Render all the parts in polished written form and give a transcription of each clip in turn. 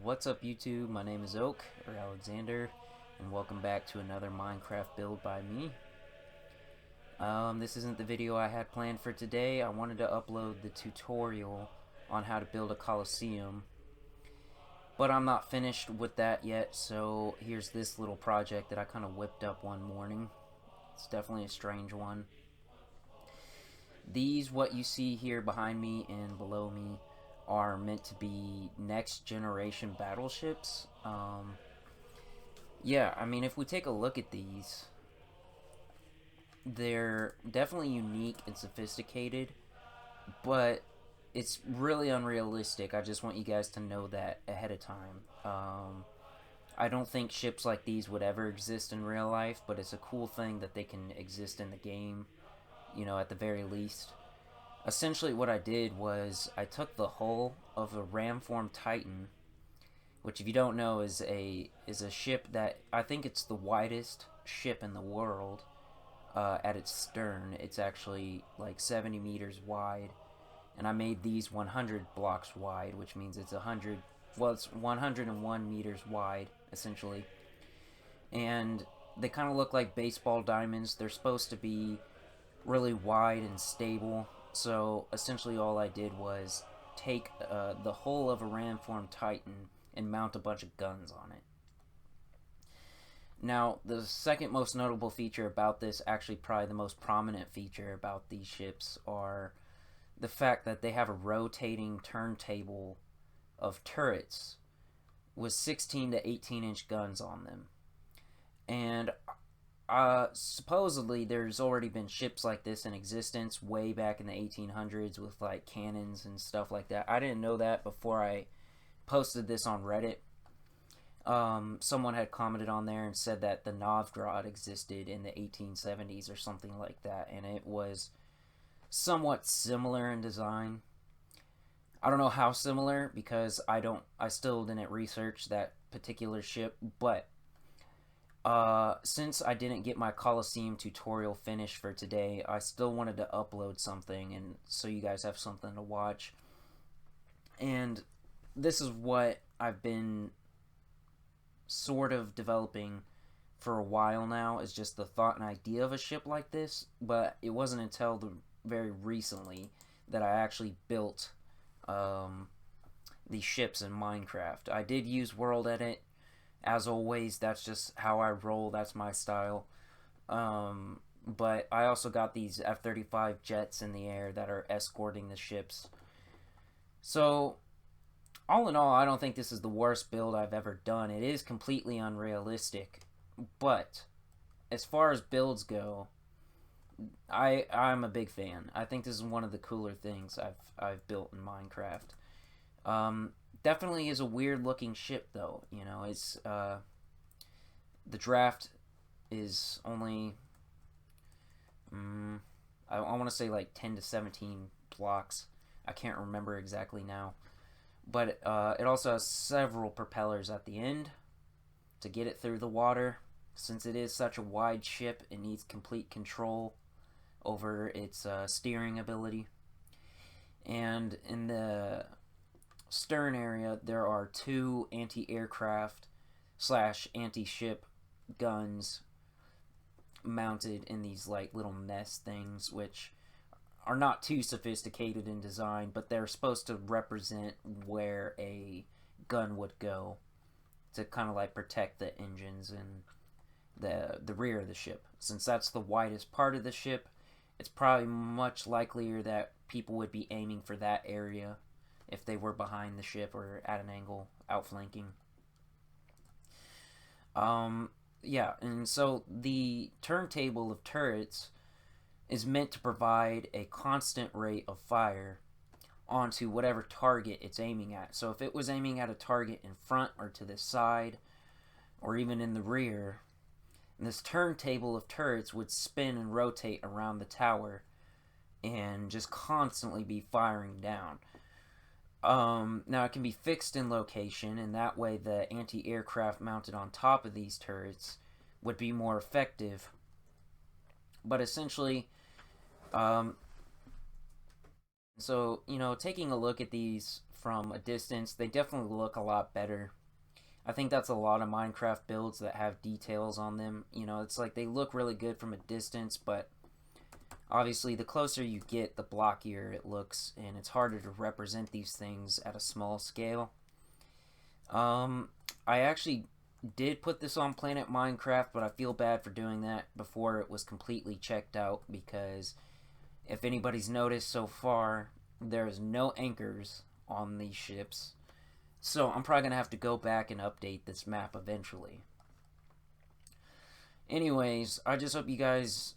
What's up YouTube? My name is Oak, or Alexander, and welcome back to another Minecraft build by me. This isn't the video I had planned for today. I wanted to upload the tutorial on how to build a Coliseum, but I'm not finished with that yet, so here's this little project that I kind of whipped up one morning. It's definitely a strange one. These, what you see here behind me and below me, are meant to be next generation battleships. Yeah, I mean, if we take a look at these, they're definitely unique and sophisticated, but it's really unrealistic. I just want you guys to know that ahead of time. I don't think ships like these would ever exist in real life, but it's a cool thing that they can exist in the game, at the very least. Essentially, what I did was I took the hull of a ramform Titan, which, if you don't know, is a ship that I think it's the widest ship in the world. At its stern, it's actually like 70 meters wide, and I made these 100 blocks wide, which means it's 100. Well, it's 101 meters wide essentially, and they kind of look like baseball diamonds. They're supposed to be really wide and stable. So essentially, all I did was take the hull of a ramform Titan and mount a bunch of guns on it. Now, the second most notable feature about this, actually probably the most prominent feature about these ships, are the fact that they have a rotating turntable of turrets with 16 to 18-inch guns on them. And supposedly there's already been ships like this in existence way back in the 1800s with like cannons and stuff like that. I didn't know that before I posted this on Reddit. Someone had commented on there and said that the Novgorod existed in the 1870s or something like that, and it was somewhat similar in design. I don't know how similar, because I still didn't research that particular ship, but since I didn't get my Coliseum tutorial finished for today, I still wanted to upload something, and so you guys have something to watch. And this is what I've been sort of developing for a while now, is just the thought and idea of a ship like this, but it wasn't until very recently that I actually built these ships in Minecraft. I did use World Edit, as always. That's just how I roll, that's my style. But I also got these F-35 jets in the air that are escorting the ships. So all in all, I don't think this is the worst build I've ever done. It is completely unrealistic, but as far as builds go, I'm a big fan. I think this is one of the cooler things I've built in Minecraft. Definitely is a weird looking ship though. It's the draft is only I want to say like 10 to 17 blocks. I can't remember exactly now. But it also has several propellers at the end to get it through the water. Since it is such a wide ship, it needs complete control over its steering ability. And in the stern area, there are two anti-aircraft / anti-ship guns mounted in these like little nest things, which are not too sophisticated in design, but they're supposed to represent where a gun would go to kind of like protect the engines and the rear of the ship. Since that's the widest part of the ship, it's probably much likelier that people would be aiming for that area if they were behind the ship or at an angle outflanking. Yeah, and so the turntable of turrets is meant to provide a constant rate of fire onto whatever target it's aiming at. So if it was aiming at a target in front or to the side or even in the rear, this turntable of turrets would spin and rotate around the tower and just constantly be firing down. Now it can be fixed in location, and that way the anti-aircraft mounted on top of these turrets would be more effective. But essentially, so taking a look at these from a distance, they definitely look a lot better. I think that's a lot of Minecraft builds that have details on them. You know, it's like they look really good from a distance, but obviously the closer you get, the blockier it looks, and it's harder to represent these things at a small scale. I actually did put this on Planet Minecraft, but I feel bad for doing that before it was completely checked out, because if anybody's noticed so far, there's no anchors on these ships. So I'm probably going to have to go back and update this map eventually. Anyways, I just hope you guys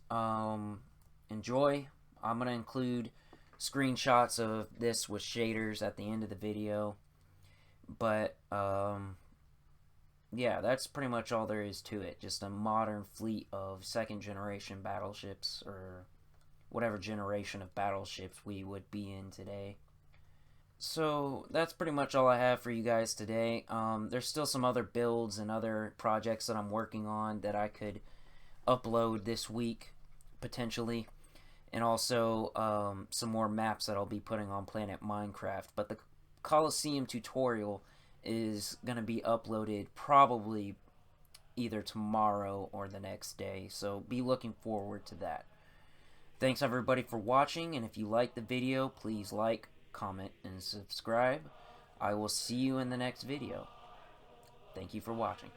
enjoy. I'm going to include screenshots of this with shaders at the end of the video. But, yeah, that's pretty much all there is to it. Just a modern fleet of second generation battleships, or whatever generation of battleships we would be in today. So that's pretty much all I have for you guys today. There's still some other builds and other projects that I'm working on that I could upload this week, potentially. And also some more maps that I'll be putting on Planet Minecraft. But the Coliseum tutorial is going to be uploaded probably either tomorrow or the next day. So be looking forward to that. Thanks everybody for watching, and if you liked the video, please like, comment, and subscribe. I will see you in the next video. Thank you for watching.